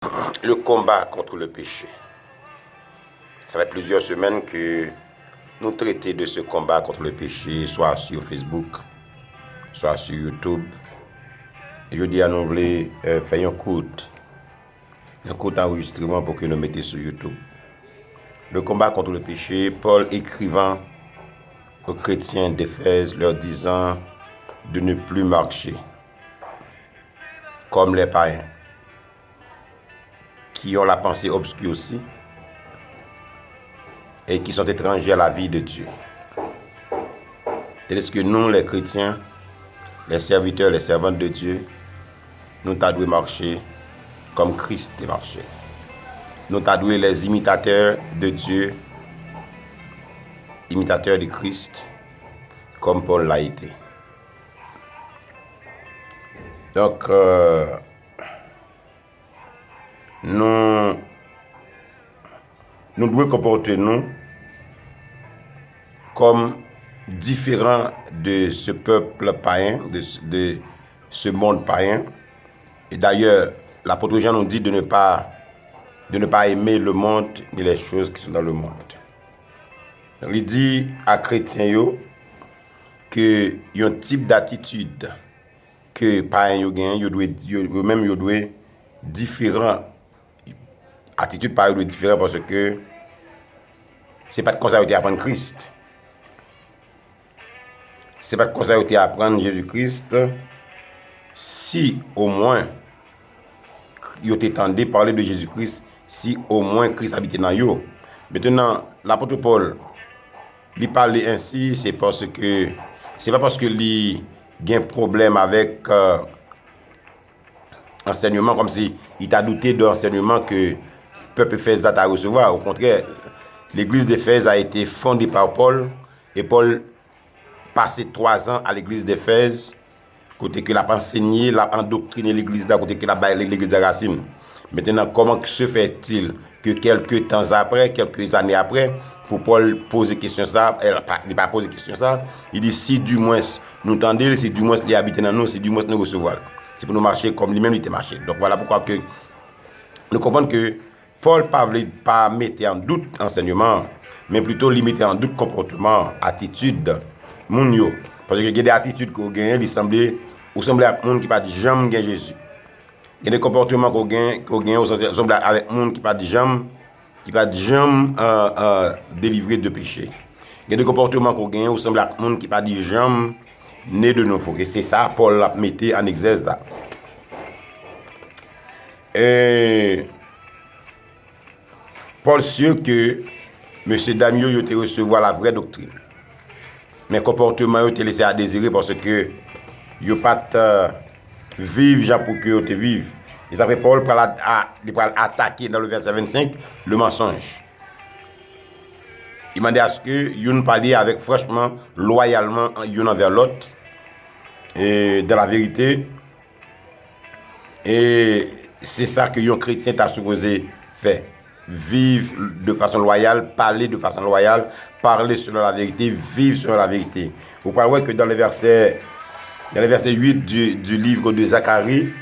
Le combat contre le péché. Ça fait plusieurs semaines que nous traitons de ce combat contre le péché, soit sur Facebook, soit sur YouTube. Je dis à nous voulons faire un coup d'enregistrement pour que nous mettions sur YouTube. Le combat contre le péché, Paul écrivant aux chrétiens d'Éphèse, leur disant de ne plus marcher comme les païens, qui ont la pensée obscure aussi, et qui sont étrangers à la vie de Dieu. Est-ce que nous, les chrétiens, les serviteurs, les servantes de Dieu, nous devons marcher comme Christ est marché. Nous devons être les imitateurs de Dieu, imitateurs de Christ, comme Paul l'a été. Donc, nous devons comporter nous comme différents de ce peuple païen, de ce monde païen. Et d'ailleurs, l'apôtre Jean nous dit de ne pas aimer le monde ni les choses qui sont dans le monde. Donc, il dit à chrétiens que y a un type d'attitude que païens doivent différent. Attitude païenne doit différent parce que c'est pas de comme ça que apprendre Christ. C'est pas de comme ça que apprendre Jésus-Christ. Si au moins yo t'étendez parler de Jésus-Christ, si au moins Christ habitait dans yo. Maintenant, l'apôtre Paul, il parle ainsi, c'est pas parce que il a un problème avec enseignement, comme si il t'a douté de l'enseignement que le peuple Éphèse a recevoir. Au contraire, l'église d'Éphèse a été fondée par Paul, et Paul passé 3 ans à l'église d'Éphèse, côté que l'a enseigné, l'a endoctriné l'église là, côté que l'a l'église de Racine. Maintenant, comment se fait-il que quelques années après, pour Paul poser question ça, il pas poser question ça, il dit si du moins nous tendons, si du moins il habite dans nous, si du moins nous recevons. C'est pour nous marcher comme lui-même il était marché. Donc voilà pourquoi que nous comprenons que Paul ne pas mettre en doute l'enseignement, mais plutôt limiter en doute comportement, attitude, moun yo. Parce que il y a des attitudes qu'on gagne, il semble à monde qui pas dit jamais gagne Jésus. Il y a des comportements qu'on gagne, semble avec monde qui pas dit jamais délivré de péché. Il y a des comportements qu'on gagne, semble à monde qui pas dit jamais né de nouveau. Et c'est ça Paul l'a metté en exercice là. Et Paul sûr que M. Damio il te recevoir la vraie doctrine. Mais comportement il te laissé à désirer parce que il pas vivre genre pour que te vive. Et ça fait Paul pour attaquer dans le verset 25 le mensonge. Il m'a dit à ce que yon parler avec franchement, loyalement yon envers l'autre et dans la vérité. Et c'est ça que yon chrétien t'a supposé faire. Vivre de façon loyale, parler de façon loyale, parler selon la vérité, vivre selon la vérité. Vous parlez que dans le verset 8 du livre de Zacharie,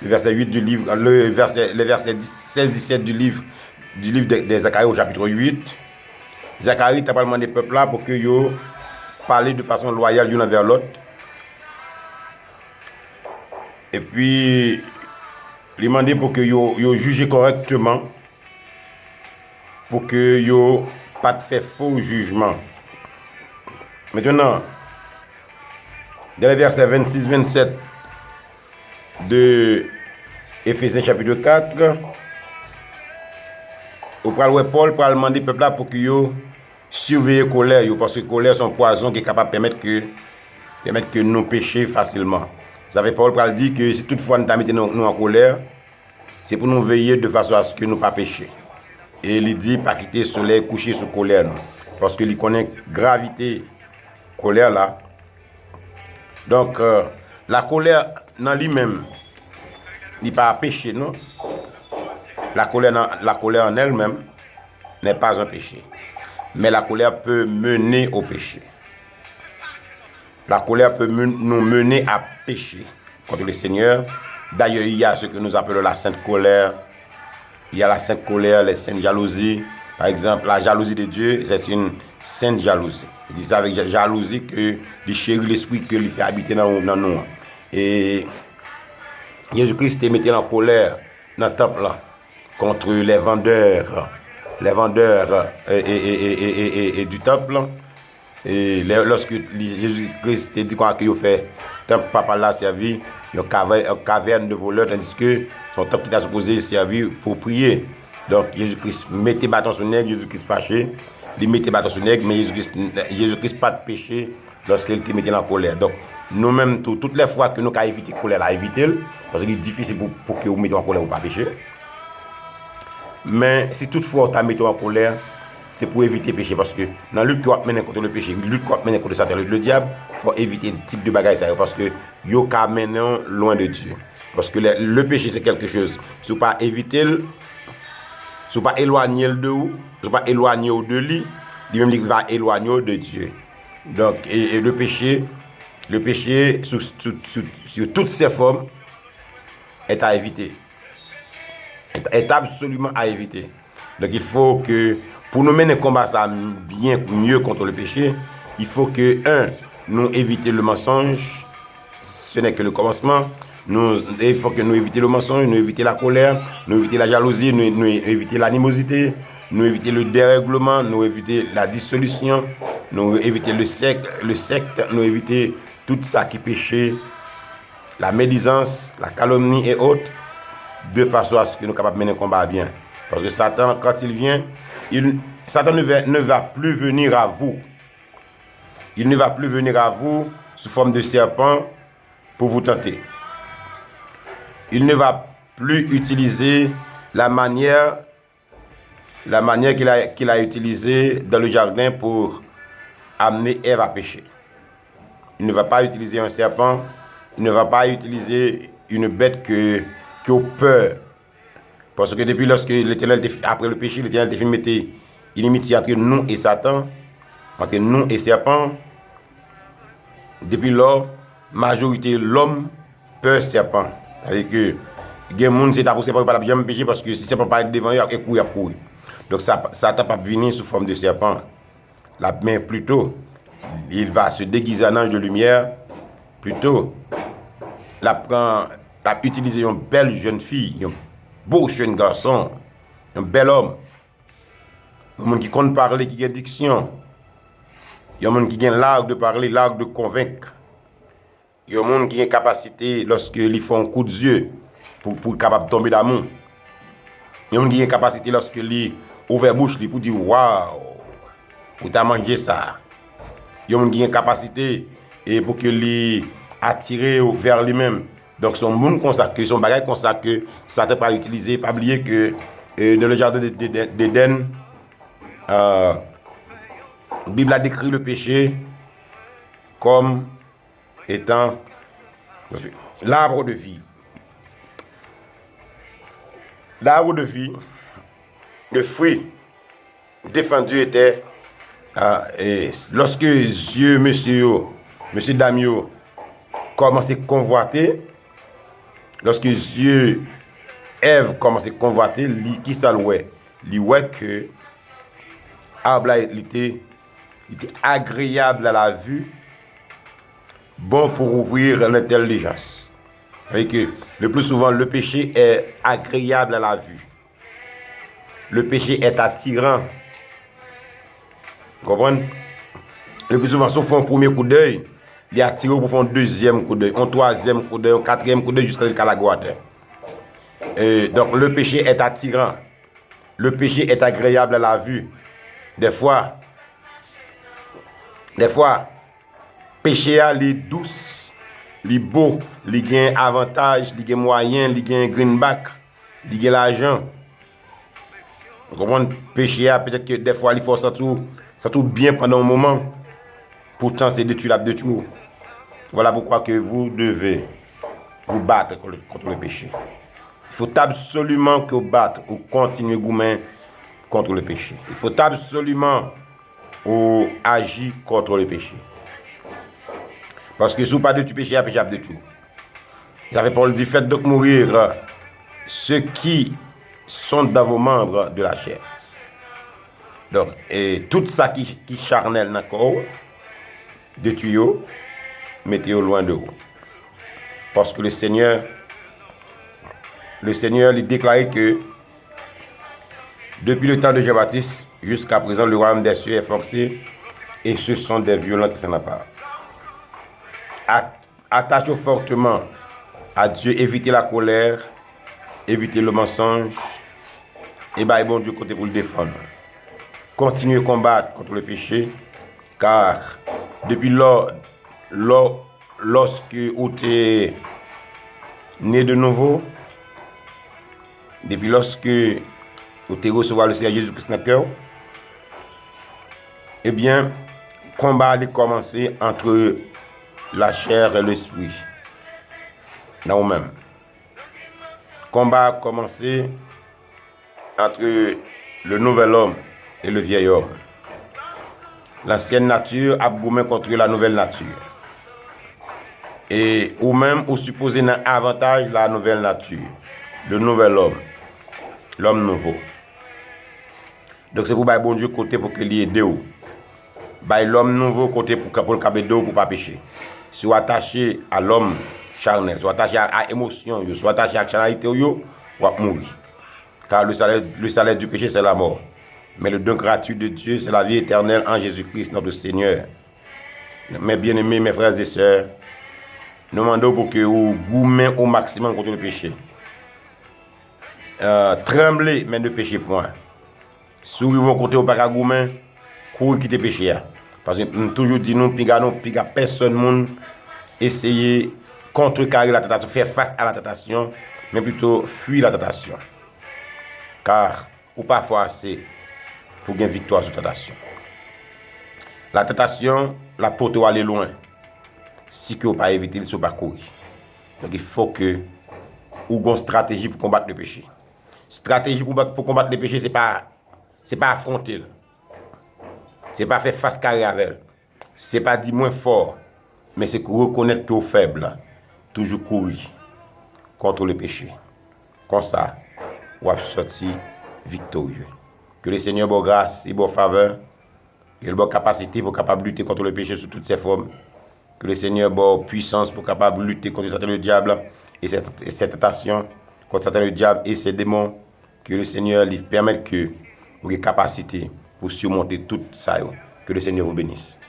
le verset 16-17 du livre de Zacharie au chapitre 8, Zacharie t'a pas demandé peuple là pour que yo parler de façon loyale l'un envers l'autre. Et puis il demandé pour que yo juger correctement, pour que yo pas de faire faux jugement. Maintenant, dans les versets 26-27 de Éphésiens chapitre 4, Paul pour demander peuple là pour que yo surveiller colère, parce que colère c'est un poison qui est capable de permettre que nous péchions facilement. Ça fait Paul pour dire que si toutefois nous mettons nous en colère, c'est pour nous veiller de façon à ce que nous ne pas pécher. Et il dit pas quitter le soleil coucher sous colère nous, parce que il connaît gravité colère là. Donc la colère dans lui-même n'est pas péché, non. La colère en elle-même n'est pas un péché. Mais la colère peut mener au péché. La colère peut nous mener à pécher contre le Seigneur D'ailleurs, il y a ce que nous appelons la sainte colère. Il y a la sainte colère, les saintes jalousies. Par exemple, la jalousie de Dieu, c'est une sainte jalousie. Il dit ça avec jalousie que il chérit l'esprit que lui fait habiter dans nous. Et Jésus-Christ est mis en colère dans le temple là, contre les vendeurs et du temple là. Et lorsque Jésus-Christ dit qu'il fait temple papa là servi une caverne de voleurs, tandis que son temple qui était supposé servir pour prier. Donc Jésus-Christ mettait bâton sur nègre, Jésus-Christ fâché, il mettait bâton sur nègre, mais Jésus-Christ pas de péché lorsqu'il était mis en colère. Donc nous-mêmes, toutes les fois que nous avons évité la colère, éviter, parce qu'il est difficile pour que vous mettez en colère ou pas pécher. Mais si toutefois vous mettez en colère, c'est pour éviter le péché. Parce que dans la lutte qu'on mène contre le péché, la lutte qu'on mène contre Satan, le diable, il faut éviter ce type de bagages. Parce que vous mène loin de Dieu. Parce que le péché, c'est quelque chose. Si vous ne pas éviter, si vous ne pas éloigner de vous, si vous ne pas éloigner de lui, il va éloigner de Dieu. Donc, et le péché sur toutes ses formes, est à éviter. Est absolument à éviter. Donc il faut que, pour nous mener un combat ça bien mieux contre le péché, il faut que, nous éviter le mensonge, ce n'est que le commencement. Il faut que nous évitions le mensonge, nous évitions la colère, nous évitions la jalousie, nous évitions l'animosité, nous évitions le dérèglement, nous évitions la dissolution, nous évitions le secte, nous évitions tout ça qui péché, la médisance, la calomnie et autres, de façon à ce que nous soyons capables de mener un combat bien. Parce que Satan, quand il vient, Satan ne va plus venir à vous. Il ne va plus venir à vous sous forme de serpent pour vous tenter. Il ne va plus utiliser la manière qu'il a utilisée dans le jardin pour amener Ève à pécher. Il ne va pas utiliser un serpent, il ne va pas utiliser une bête qui a peur. Parce que depuis lorsque l'Éternel, après le péché, l'Éternel a mettre inimitié entre nous et Satan, entre nous et serpent. Depuis lors, majorité l'homme peur serpent. C'est-à-dire que il y a des gens qui sont serpent pas jamais péché parce que si serpent pas devant eux, il courir. Donc Satan pas venir sous forme de serpent. Mais plutôt, il va se déguiser en ange de lumière. Plutôt, il a utilisé une belle jeune fille, un beau jeune garçon, un bel homme, un monde qui compte parler, qui a diction, un monde qui a l'art de parler, l'art de convaincre, un monde qui a capacité lorsqu'il fait un coup de yeux pour capable tomber d'amour, un monde qui a capacité lorsqu'il ouvre la bouche pour dire waouh, pour t'as mangé ça, un monde qui a capacité et pour que lui attirer vers lui-même. Donc son monde consacré, son bagage consacré, ça ne pas utiliser, pas oublier que dans le jardin d'Éden, la Bible a décrit le péché comme étant l'arbre de vie. L'arbre de vie, le fruit défendu était lorsque monsieur Damio commençait à convoiter, lorsque Ève commençait à convoiter, qui ça louait? Il voit que l'arbre était agréable à la vue, bon pour ouvrir l'intelligence. C'est que le plus souvent, le péché est agréable à la vue. Le péché est attirant. Vous comprenez? Le plus souvent, sauf un premier coup d'œil, il est attiré pour faire un deuxième coup d'œil, un troisième coup d'œil, un quatrième coup d'œil jusqu'à la gloire. Donc le péché est attirant. Le péché est agréable à la vue. Des fois, péché est douce, est beau, il y a un avantage, il y a un moyen, il y a un greenback, il y a l'argent. Vous comprenez? Péché, peut-être que des fois, il faut ça tout bien pendant un moment. Pourtant, c'est détruisable de tout. Voilà pourquoi que vous devez vous battre contre le péché. Il faut absolument que vous battez ou continuez à contre le péché. Il faut absolument agir contre le péché. Parce que si vous ne pas de tout péché, il y a péché de tout. Il avait Paul dit, faites donc mourir ceux qui sont dans vos membres de la chair. Donc, et tout ça qui charnel dans le corps, de tuyaux, mettez-le loin de vous. Parce que le Seigneur lui déclarait que depuis le temps de Jean-Baptiste jusqu'à présent, le royaume des cieux est forcé et ce sont des violents qui s'en emparent. Attachez fortement à Dieu, évitez la colère, évitez le mensonge et bon Dieu côté pour le défendre. Continuez à combattre contre le péché car depuis lorsque vous êtes né de nouveau, depuis lorsque vous avez reçu le Seigneur Jésus-Christ dans le cœur, eh bien, combat a commencé entre la chair et l'esprit. Dans vous-même. Combat a commencé entre le nouvel homme et le vieil homme. L'ancienne nature a goumé contre la nouvelle nature. Et ou même, vous supposez un avantage la nouvelle nature, le nouvel homme, l'homme nouveau. Donc c'est pour bon Dieu côté pour que lui aide vous. L'homme nouveau côté pour le cabé d'eau pour pas pécher. Soit attaché à l'homme charnel, soit attaché à l'émotion, soit attaché à la charnalité, ou mourir. Car le salaire du péché, c'est la mort. Mais le don gratuit de Dieu, c'est la vie éternelle en Jésus-Christ, notre Seigneur. Mes bien-aimés, mes frères et sœurs, nous demandons pour que vous goumez au maximum contre le péché. Tremblez, mais ne péchez point. Si vous vont côté au pas goumé, courez quitter péché. Parce que nous toujours dit nous, piga personne monde essayer contrecarrer la tentation, faire face à la tentation, mais plutôt fuir la tentation. Car ou parfois c'est pour gagner victoire sur la tentation. La tentation, la porte va aller loin. Si que vous pas éviter le parcours. Donc il faut que vous ayez une stratégie pour combattre le péché. Stratégie pour combattre le péché, c'est pas affronter. C'est pas faire face carré avec. C'est pas dire moins fort, mais c'est reconnaître que vous faible. Toujours courir contre le péché. Comme ça, vous avez sorti victorieux. Que le Seigneur vous grâce et vous faveur, et bonne capacité pour capable lutter contre le péché sous toutes ses formes. Que le Seigneur vous puissance pour capable lutter contre Satan le diable et cette tentation, contre Satan le diable et ses démons. Que le Seigneur lui permette que vous ayez capacité pour surmonter tout ça. Que le Seigneur vous bénisse.